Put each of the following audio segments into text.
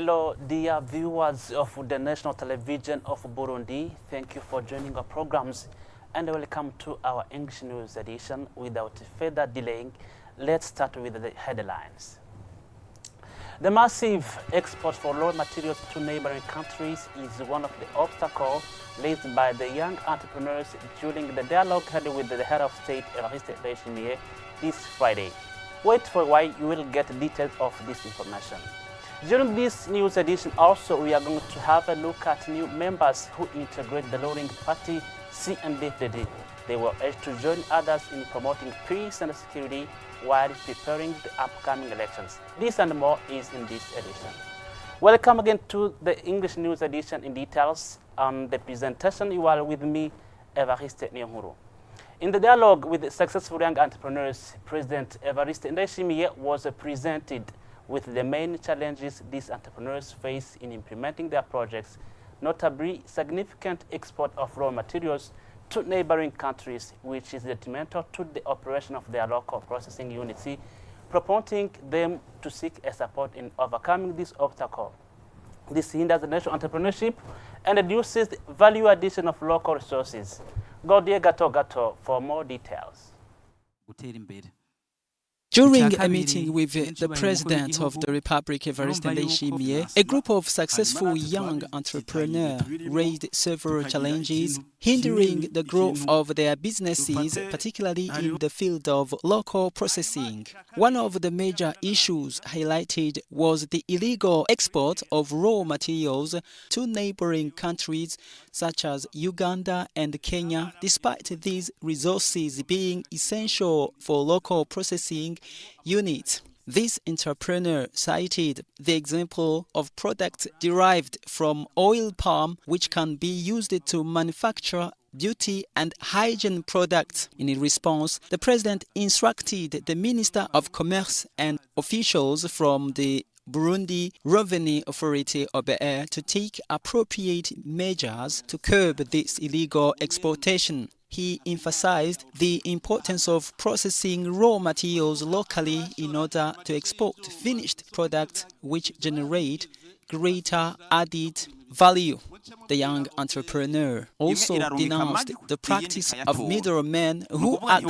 Hello, dear viewers of the National Television of Burundi. Thank you for joining our programs and welcome to our English News edition. Without further delaying, let's start with the headlines. The massive export for raw materials to neighboring countries is one of the obstacles raised by the young entrepreneurs during the dialogue held with the head of state, Evariste Ndayishimiye, this Friday. Wait for a while, you will get details of this information. During this news edition also, we are going to have a look at new members who integrate the ruling party CNDD-FDD. They were urged to join others in promoting peace and security while preparing the upcoming elections. This and more is in this edition. Welcome again to the English News edition in details. On the presentation, you are with me, Evariste Ndayishimiye. In the dialogue with successful young entrepreneurs, President Evariste Ndayishimiye was presented with the main challenges these entrepreneurs face in implementing their projects, notably significant export of raw materials to neighboring countries, which is detrimental to the operation of their local processing units, prompting them to seek a support in overcoming this obstacle. This hinders national entrepreneurship and reduces the value addition of local resources. Godier Gato for more details. During a meeting with the President of the Republic, Evariste Ndayishimiye, a group of successful young entrepreneurs raised several challenges hindering the growth of their businesses, particularly in the field of local processing. One of the major issues highlighted was the illegal export of raw materials to neighboring countries such as Uganda and Kenya, despite these resources being essential for local processing units. This entrepreneur cited the example of products derived from oil palm, which can be used to manufacture beauty and hygiene products. In response, the president instructed the Minister of Commerce and officials from the Burundi Revenue Authority (OBR) to take appropriate measures to curb this illegal exportation. He emphasized the importance of processing raw materials locally in order to export finished products which generate greater added value. The young entrepreneur also denounced the practice of middlemen who act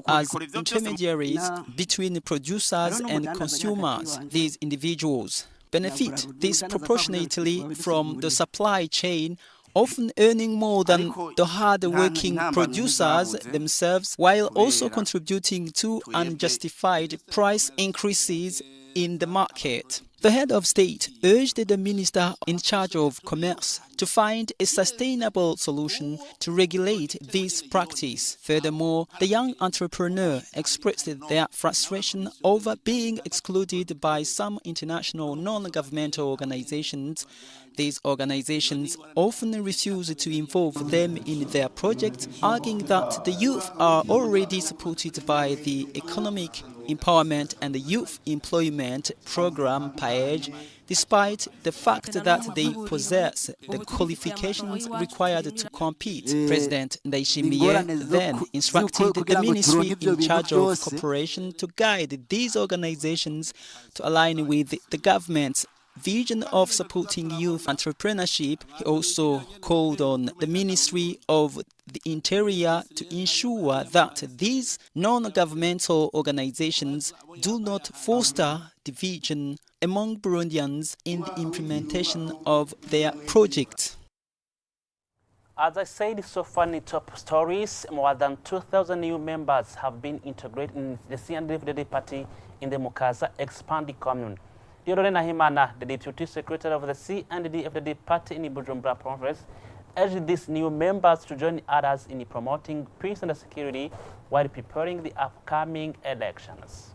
as intermediaries between producers and consumers. These individuals benefit disproportionately from the supply chain, often earning more than the hard-working producers themselves, while also contributing to unjustified price increases in the market. The head of state urged the minister in charge of commerce to find a sustainable solution to regulate this practice. Furthermore, the young entrepreneur expressed their frustration over being excluded by some international non-governmental organizations. These organizations often refuse to involve them in their projects, arguing that the youth are already supported by the Economic Empowerment and the Youth Employment Program (PAEG), despite the fact that they possess the qualifications required to compete. President Ndayishimiye then instructed the ministry in charge of cooperation to guide these organizations to align with the government's vision of supporting youth entrepreneurship. He also called on the Ministry of the Interior to ensure that these non-governmental organizations do not foster division among Burundians in the implementation of their projects. As I said so far in top stories, more than 2,000 new members have been integrated in the CNDD-FDD party in the Mukaza expanding commune. Lorena Himana, the Deputy Secretary of the CNDD-FDD party in Bujumbura Province, urged these new members to join others in promoting peace and security while preparing the upcoming elections.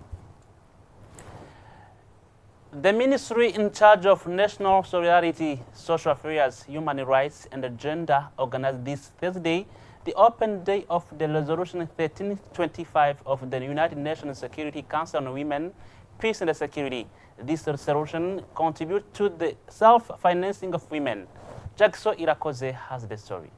The ministry in charge of national solidarity, social affairs, human rights, and gender organized this Thursday the open day of the Resolution 1325 of the United Nations Security Council on Women, Peace and Security. This resolution contributes to the self-financing of women. Jackson Irakoze has the story.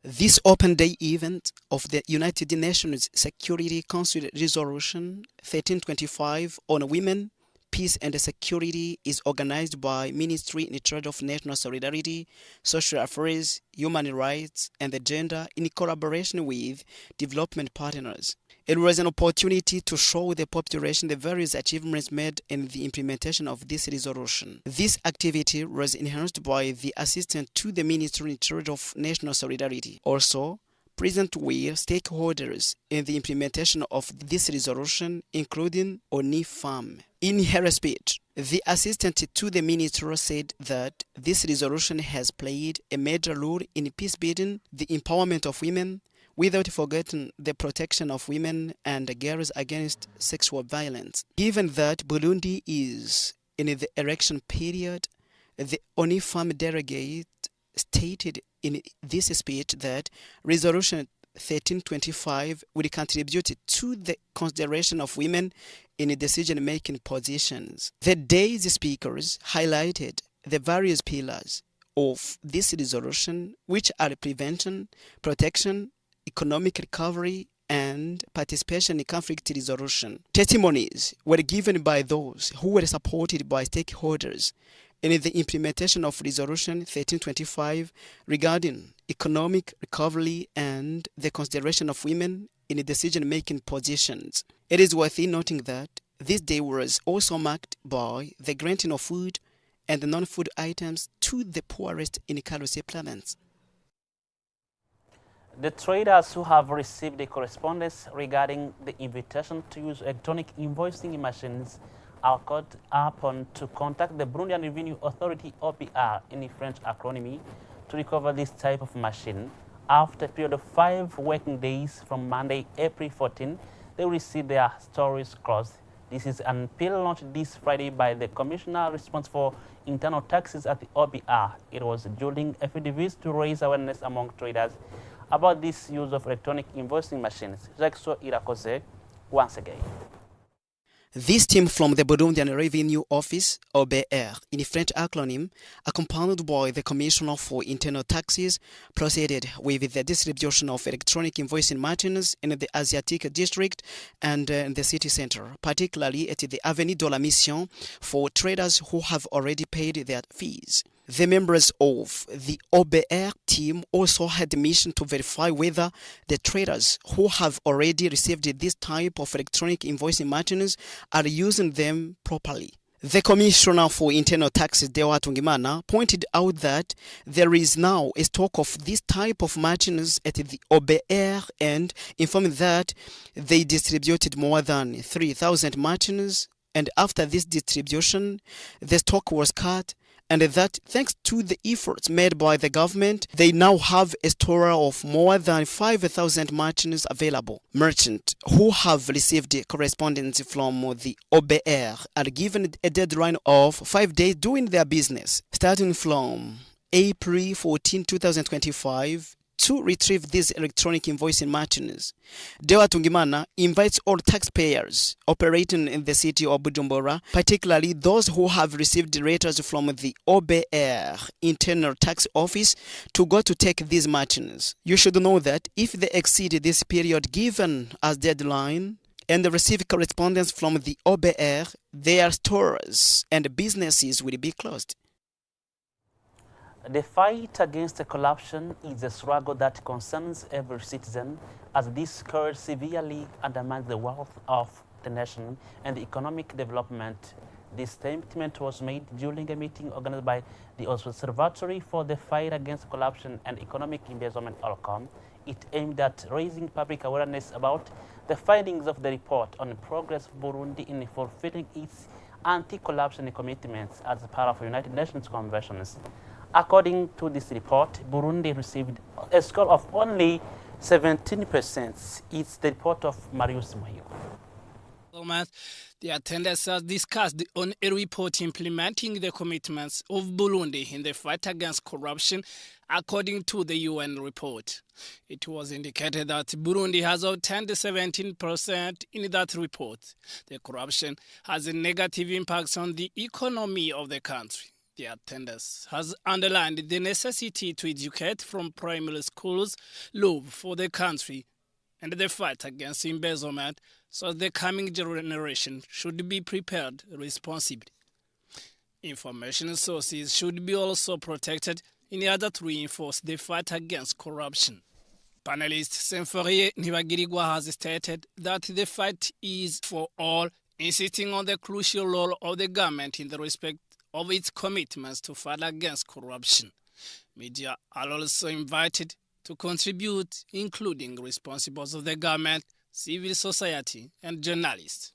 This open day event of the United Nations Security Council Resolution 1325 on women, Peace and Security is organized by Ministry in charge of National Solidarity, Social Affairs, Human Rights, and the Gender in collaboration with development partners. It was an opportunity to show the population the various achievements made in the implementation of this resolution. This activity was enhanced by the assistant to the Ministry in charge of National Solidarity. Also, present were stakeholders in the implementation of this resolution, including ONIFAM. In her speech, the assistant to the minister said that this resolution has played a major role in peace building, the empowerment of women, without forgetting the protection of women and girls against sexual violence. Given that Burundi is in the election period, the ONIFAM delegate stated in this speech that Resolution 1325 will contribute to the consideration of women in decision-making positions. The day's speakers highlighted the various pillars of this resolution, which are prevention, protection, economic recovery, and participation in conflict resolution. Testimonies were given by those who were supported by stakeholders in the implementation of Resolution 1325 regarding economic recovery and the consideration of women in decision-making positions. It is worth noting that this day was also marked by the granting of food and non-food items to the poorest in Karusi province. The traders who have received the correspondence regarding the invitation to use electronic invoicing machines are called upon to contact the Burundian Revenue Authority (OBR) in the French acronym to recover this type of machine. After a period of 5 working days from Monday, April 14, they will receive their stories closed. This is an appeal launched this Friday by the Commissioner responsible for internal taxes at the OBR. It was during a field visit to raise awareness among traders about this use of electronic invoicing machines. Jackson Irakoze, once again. This team from the Burundian Revenue Office, OBR, in French acronym, accompanied by the Commissioner for Internal Taxes, proceeded with the distribution of electronic invoicing machines in the Asiatic district and in the city center, particularly at the Avenue de la Mission for traders who have already paid their fees. The members of the OBR team also had the mission to verify whether the traders who have already received this type of electronic invoicing machines are using them properly. The Commissioner for Internal Taxes, Dewa Tungimana, pointed out that there is now a stock of this type of machines at the OBR and informed that they distributed more than 3,000 machines, and after this distribution, the stock was cut, and that thanks to the efforts made by the government, they now have a store of more than 5,000 machines available. Merchants who have received correspondence from the OBR are given a deadline of 5 days doing their business, starting from April 14, 2025, to retrieve these electronic invoicing machines. Dewa Tungimana invites all taxpayers operating in the city of Bujumbura, particularly those who have received letters from the OBR Internal Tax Office, to go to take these machines. You should know that if they exceed this period given as deadline and receive correspondence from the OBR, their stores and businesses will be closed. The fight against corruption is a struggle that concerns every citizen, as this scourge severely undermines the wealth of the nation and the economic development. This statement was made during a meeting organized by the Observatory for the Fight Against Corruption and Economic Embezzlement, OLCOM. It aimed at raising public awareness about the findings of the report on the progress of Burundi in fulfilling its anti-corruption commitments as part of United Nations conventions. According to this report, Burundi received a score of only 17%. It's the report of Marius Muhio. The attendance has discussed on a report implementing the commitments of Burundi in the fight against corruption, according to the UN report. It was indicated that Burundi has obtained 17% in that report. The corruption has a negative impact on the economy of the country. The attendance has underlined the necessity to educate from primary schools love for the country and the fight against embezzlement, so the coming generation should be prepared responsibly. Information sources should be also protected in order to reinforce the fight against corruption. Panelist Semforie Nibagirigwa has stated that the fight is for all, insisting on the crucial role of the government in the respect of its commitments to fight against corruption. Media are also invited to contribute, including responsibles of the government, civil society, and journalists.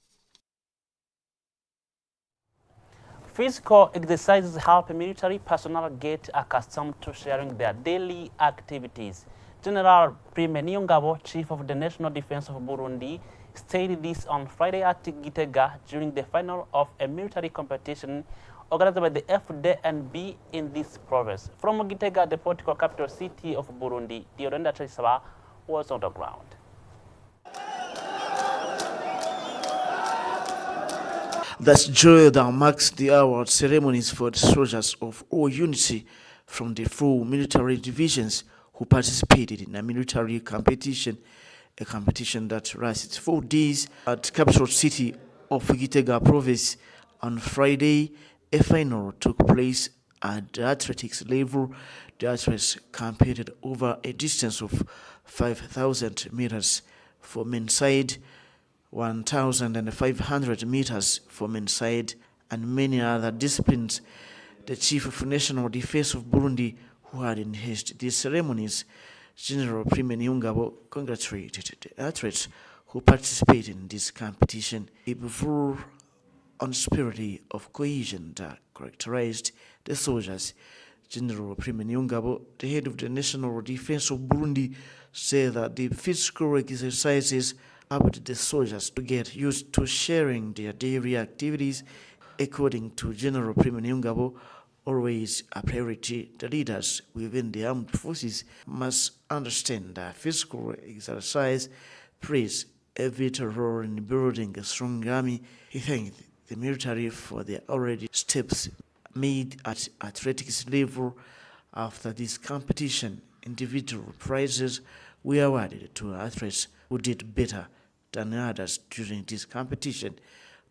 Physical exercises help military personnel get accustomed to sharing their daily activities. General Prime Niyongabo, Chief of the National Defense of Burundi, stated this on Friday at Gitega during the final of a military competition organized by the FDNB in this province. From Gitega, the political capital city of Burundi, Diorenda Chisaba was on the ground. That's joy that marks the award ceremonies for the soldiers of all unity from the 4 military divisions who participated in a military competition, a competition that lasted 4 days at capital city of Gitega province. On Friday, a final took place at the athletics level. The athletes competed over a distance of 5,000 meters for men's side, 1,500 meters for men's side, and many other disciplines. The Chief of National Defense of Burundi, who had enhanced these ceremonies, General Prime Niyongabo, congratulated the athletes who participated in this competition. He before on the spirit of cohesion that characterized the soldiers. General Prime Niyongabo, the head of the National Defense of Burundi, said that the physical exercises helped the soldiers to get used to sharing their daily activities. According to General Prime Niyongabo, always a priority, the leaders within the armed forces must understand that physical exercise plays a vital role in building a strong army. He thanked the military for their already steps made at athletics level. After this competition, individual prizes were awarded to athletes who did better than others during this competition.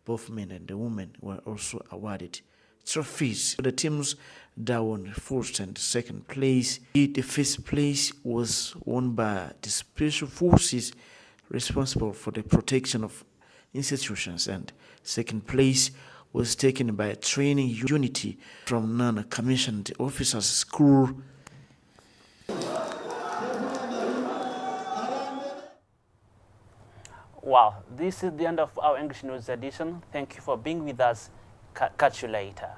Both men and the women were also awarded trophies. The teams that won first and second place. The first place was won by the special forces responsible for the protection of institutions, and second place was taken by a training unity from non-commissioned officers school. Wow, this is the end of our English News edition. Thank you for being with us. Catch you later.